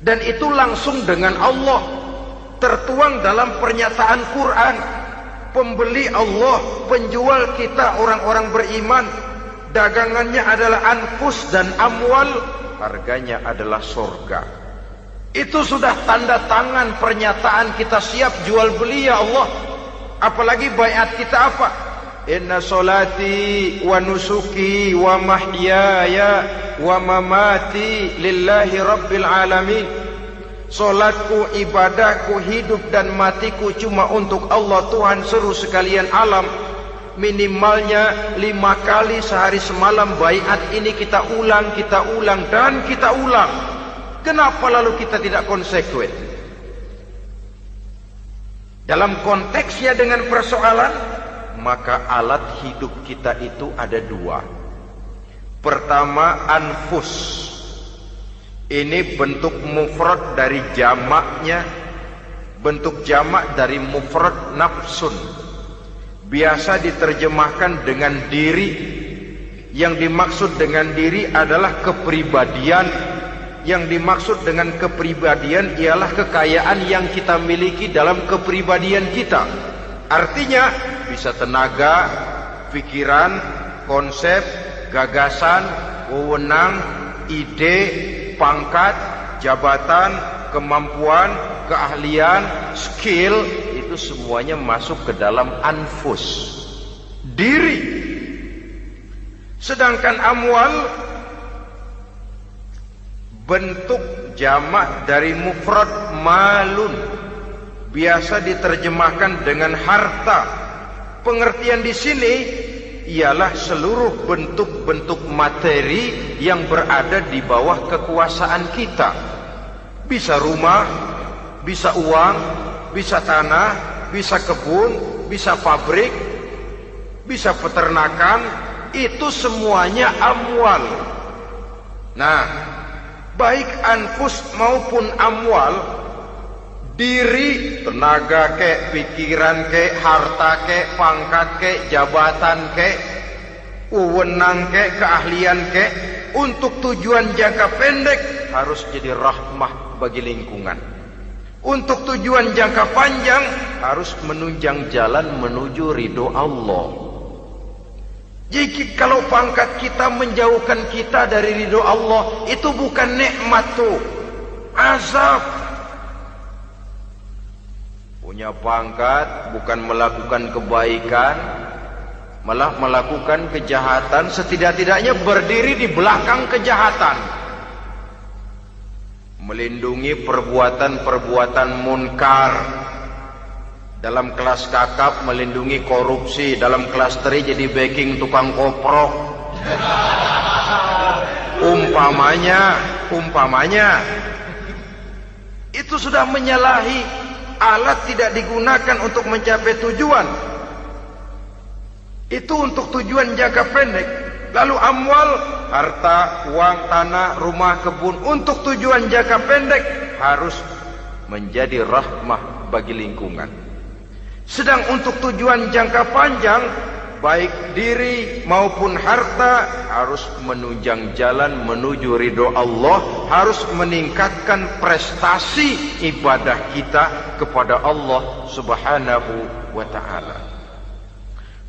dan itu langsung dengan Allah, tertuang dalam pernyataan Quran. Pembeli Allah, penjual kita orang-orang beriman, dagangannya adalah anfus dan amwal, harganya adalah surga. Itu sudah tanda tangan pernyataan kita siap jual beli ya Allah. Apalagi baiat kita apa? Inna solati wa nusuki wa mahyaya wa mamati lillahi rabbil alamin. Solatku, ibadahku, hidup dan matiku cuma untuk Allah Tuhan seluruh sekalian alam. Minimalnya 5 kali sehari semalam baiat ini kita ulang dan kita ulang. Kenapa lalu kita tidak konsekuen? Dalam konteksnya dengan persoalan, maka alat hidup kita itu ada 2. Pertama, anfus. Ini bentuk mufrad dari jamaknya, bentuk jamak dari mufrad nafsun. Biasa diterjemahkan dengan diri. Yang dimaksud dengan diri adalah kepribadian. Yang dimaksud dengan kepribadian ialah kekayaan yang kita miliki dalam kepribadian kita. Artinya bisa tenaga, pikiran, konsep, gagasan, wewenang, ide, pangkat, jabatan, kemampuan, keahlian, skill, itu semuanya masuk ke dalam anfus, diri. Sedangkan amwal bentuk jamak dari mufrad malun, biasa diterjemahkan dengan harta. Pengertian di sini ialah seluruh bentuk-bentuk materi yang berada di bawah kekuasaan kita. Bisa rumah, bisa uang, bisa tanah, bisa kebun, bisa pabrik, bisa peternakan, itu semuanya amwal. Nah, baik anfus maupun amwal, diri, tenaga kek, pikiran kek, harta kek, pangkat kek, jabatan kek, wewenang kek, keahlian kek, untuk tujuan jangka pendek harus jadi rahmah bagi lingkungan. Untuk tujuan jangka panjang harus menunjang jalan menuju ridho Allah. Jadi kalau pangkat kita menjauhkan kita dari ridho Allah, itu bukan nikmat tuh, azab. Punya pangkat bukan melakukan kebaikan, malah melakukan kejahatan, setidak-tidaknya berdiri di belakang kejahatan, melindungi perbuatan-perbuatan munkar. Dalam kelas kakap melindungi korupsi, dalam kelas teri jadi backing tukang koprok. Umpamanya itu sudah menyalahi. Alat tidak digunakan untuk mencapai tujuan, itu untuk tujuan jangka pendek. Lalu amwal harta, uang, tanah, rumah, kebun untuk tujuan jangka pendek harus menjadi rahmah bagi lingkungan. Sedang untuk tujuan jangka panjang, baik diri maupun harta harus menunjang jalan menuju ridho Allah, harus meningkatkan prestasi ibadah kita kepada Allah Subhanahu wa ta'ala.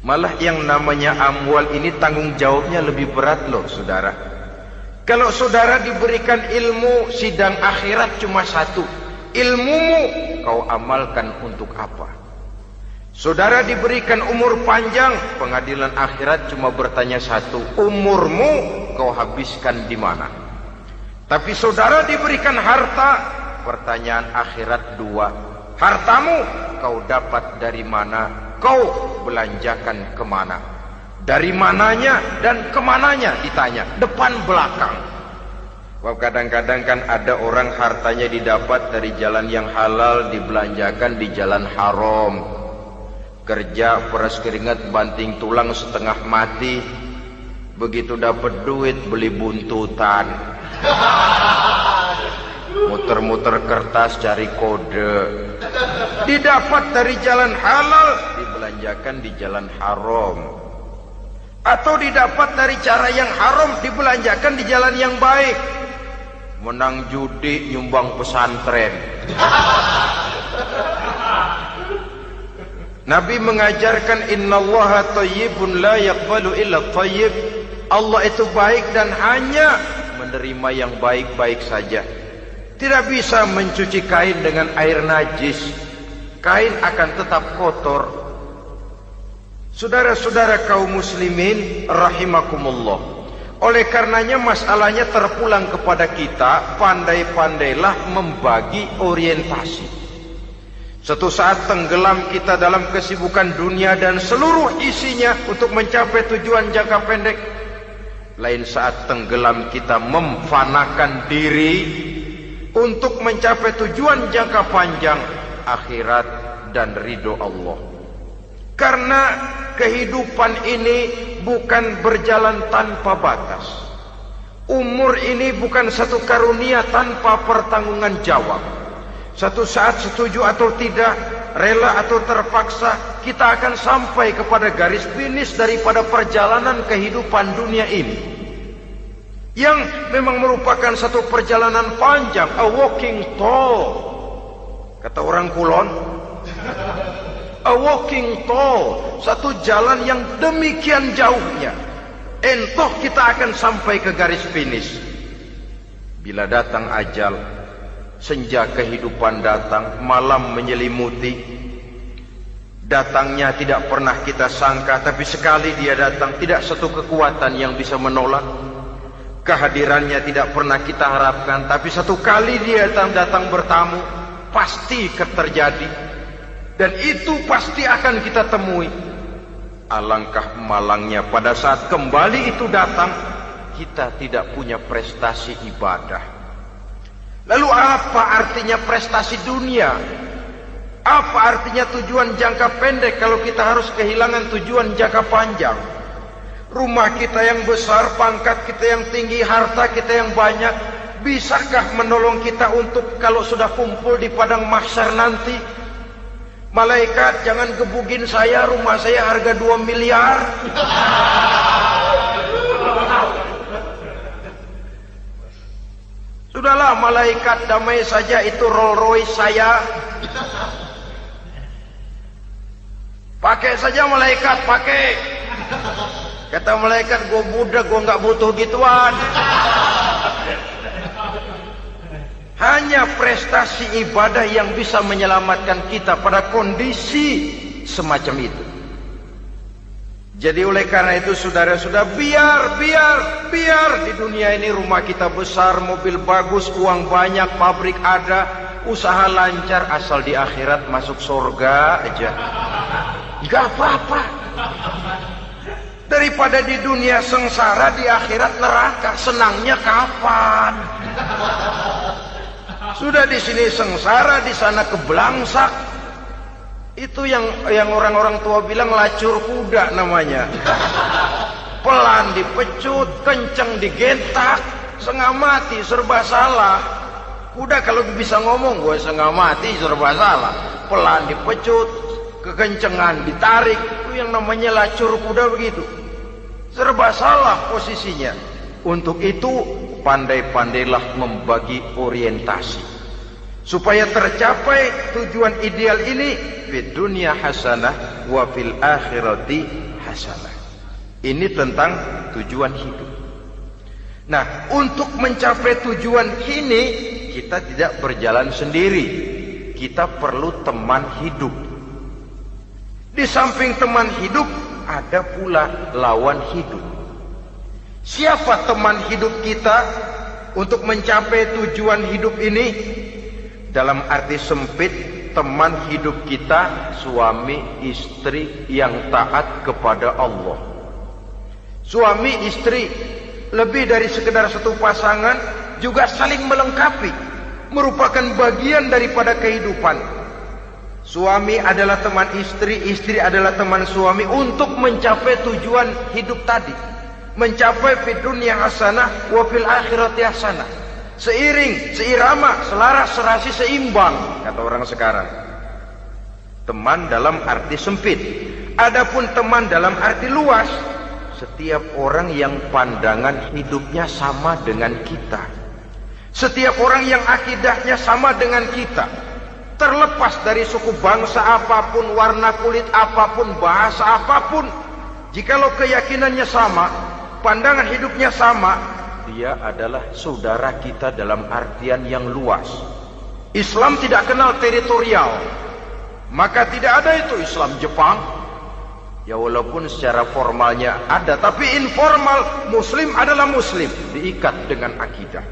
Malah yang namanya amwal ini tanggung jawabnya lebih berat loh saudara. Kalau saudara diberikan ilmu, sidang akhirat cuma satu. Ilmumu kau amalkan untuk apa? Saudara diberikan umur panjang, pengadilan akhirat cuma bertanya satu, umurmu kau habiskan di mana? Tapi saudara diberikan harta, pertanyaan akhirat dua, hartamu kau dapat dari mana? Kau belanjakan kemana? Dari mananya dan kemananya ditanya, depan belakang. Kadang-kadang kan ada orang hartanya didapat dari jalan yang halal, dibelanjakan di jalan haram. Kerja peras keringat banting tulang setengah mati, begitu dapat duit beli buntutan, muter-muter kertas cari kode. Didapat dari jalan halal, dibelanjakan di jalan haram. Atau didapat dari cara yang haram, dibelanjakan di jalan yang baik. Menang judi, nyumbang pesantren. Nabi mengajarkan innallaha thayyibun la yaqbalu illa thayyib. Allah itu baik dan hanya menerima yang baik-baik saja. Tidak bisa mencuci kain dengan air najis. Kain akan tetap kotor. Saudara-saudara kaum muslimin rahimakumullah. Oleh karenanya masalahnya terpulang kepada kita, pandai-pandailah membagi orientasi. Suatu saat tenggelam kita dalam kesibukan dunia dan seluruh isinya untuk mencapai tujuan jangka pendek. Lain saat tenggelam kita memfanakan diri untuk mencapai tujuan jangka panjang, akhirat dan ridho Allah. Karena kehidupan ini bukan berjalan tanpa batas. Umur ini bukan satu karunia tanpa pertanggungan jawab. Satu saat setuju atau tidak, rela atau terpaksa, kita akan sampai kepada garis finish daripada perjalanan kehidupan dunia ini. Yang memang merupakan satu perjalanan panjang, a walking tall. Kata orang Kulon, a walking tall, satu jalan yang demikian jauhnya. Entoh kita akan sampai ke garis finish. Bila datang ajal, senja kehidupan datang, malam menyelimuti. Datangnya tidak pernah kita sangka, tapi sekali dia datang, tidak satu kekuatan yang bisa menolak. Kehadirannya tidak pernah kita harapkan, tapi satu kali dia datang bertamu, pasti terjadi. Dan itu pasti akan kita temui. Alangkah malangnya pada saat kembali itu datang, kita tidak punya prestasi ibadah. Lalu apa artinya prestasi dunia? Apa artinya tujuan jangka pendek kalau kita harus kehilangan tujuan jangka panjang? Rumah kita yang besar, pangkat kita yang tinggi, harta kita yang banyak, bisakah menolong kita untuk kalau sudah kumpul di padang mahsyar nanti? Malaikat, jangan gebugin saya, rumah saya harga 2 miliar. Sudahlah malaikat, damai saja, itu Rolls Royce saya. Pakai saja malaikat, pakai. Kata malaikat, gue budak, gue nggak butuh gituan. Hanya prestasi ibadah yang bisa menyelamatkan kita pada kondisi semacam itu. Jadi oleh karena itu saudara-saudara, biar di dunia ini rumah kita besar, mobil bagus, uang banyak, pabrik ada, usaha lancar, asal di akhirat masuk surga aja. Gak apa-apa. Daripada di dunia sengsara, di akhirat neraka, senangnya kapan? Sudah di sini sengsara, di sana kebelangsak. Itu yang orang-orang tua bilang lacur kuda namanya. pelan dipecut, kenceng digentak, setengah mati, serba salah. Kuda kalau bisa ngomong, gue setengah mati, serba salah. Pelan dipecut, kekencengan ditarik, itu yang namanya lacur kuda begitu. Serba salah posisinya. Untuk itu pandai-pandailah membagi orientasi supaya tercapai tujuan ideal ini, fid dunya hasanah wa fil akhirati hasanah. Ini tentang tujuan hidup. Nah, untuk mencapai tujuan ini kita tidak berjalan sendiri. Kita perlu teman hidup. Di samping teman hidup ada pula lawan hidup. Siapa teman hidup kita untuk mencapai tujuan hidup ini? Dalam arti sempit, teman hidup kita suami istri yang taat kepada Allah. Suami istri lebih dari sekedar satu pasangan, juga saling melengkapi, merupakan bagian daripada kehidupan. Suami adalah teman istri, istri adalah teman suami untuk mencapai tujuan hidup tadi. Mencapai fid dunya hasanah wa fil akhirati hasanah. Seiring, seirama, selaras, serasi, seimbang, kata orang sekarang. Teman dalam arti sempit. Adapun teman dalam arti luas, setiap orang yang pandangan hidupnya sama dengan kita. Setiap orang yang akidahnya sama dengan kita. Terlepas dari suku bangsa apapun, warna kulit apapun, bahasa apapun, jikalau keyakinannya sama, pandangan hidupnya sama, dia adalah saudara kita dalam artian yang luas. Islam tidak kenal teritorial, maka tidak ada itu Islam Jepang. Ya walaupun secara formalnya ada, tapi informal Muslim adalah Muslim, diikat dengan akidah.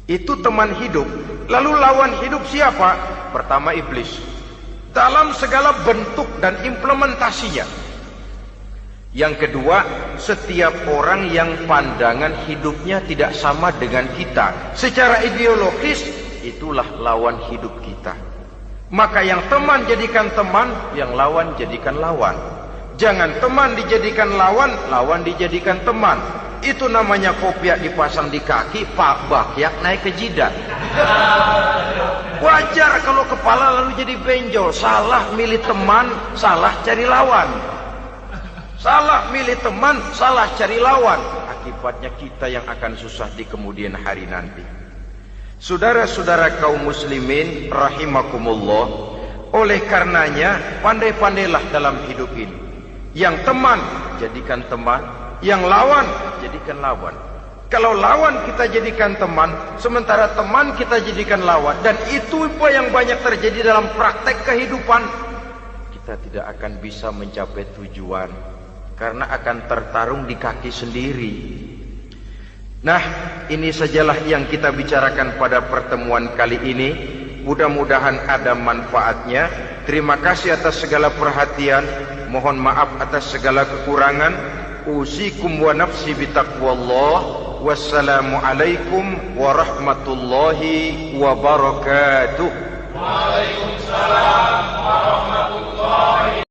Itu teman hidup. Lalu lawan hidup siapa? Pertama iblis, dalam segala bentuk dan implementasinya. Yang kedua, setiap orang yang pandangan hidupnya tidak sama dengan kita secara ideologis, itulah lawan hidup kita. Maka yang teman jadikan teman, yang lawan jadikan lawan. Jangan teman dijadikan lawan, lawan dijadikan teman. Itu namanya kopiah dipasang di kaki, pak bakyak naik ke jidat. Wajar kalau kepala lalu jadi benjol. Salah milih teman, salah cari lawan. Salah milih teman, salah cari lawan. Akibatnya kita yang akan susah di kemudian hari nanti. Saudara-saudara kaum muslimin rahimakumullah, oleh karenanya pandai-pandailah dalam hidup ini. Yang teman jadikan teman, yang lawan jadikan lawan. Kalau lawan kita jadikan teman, sementara teman kita jadikan lawan, dan itu apa yang banyak terjadi dalam praktek kehidupan, kita tidak akan bisa mencapai tujuan karena akan tertarung di kaki sendiri. Nah, ini sajalah yang kita bicarakan pada pertemuan kali ini. Mudah-mudahan ada manfaatnya. Terima kasih atas segala perhatian. Mohon maaf atas segala kekurangan. Usikum wa nafsi bitaqwallah. Wassalamualaikum warahmatullahi wabarakatuh. Waalaikumsalam warahmatullahi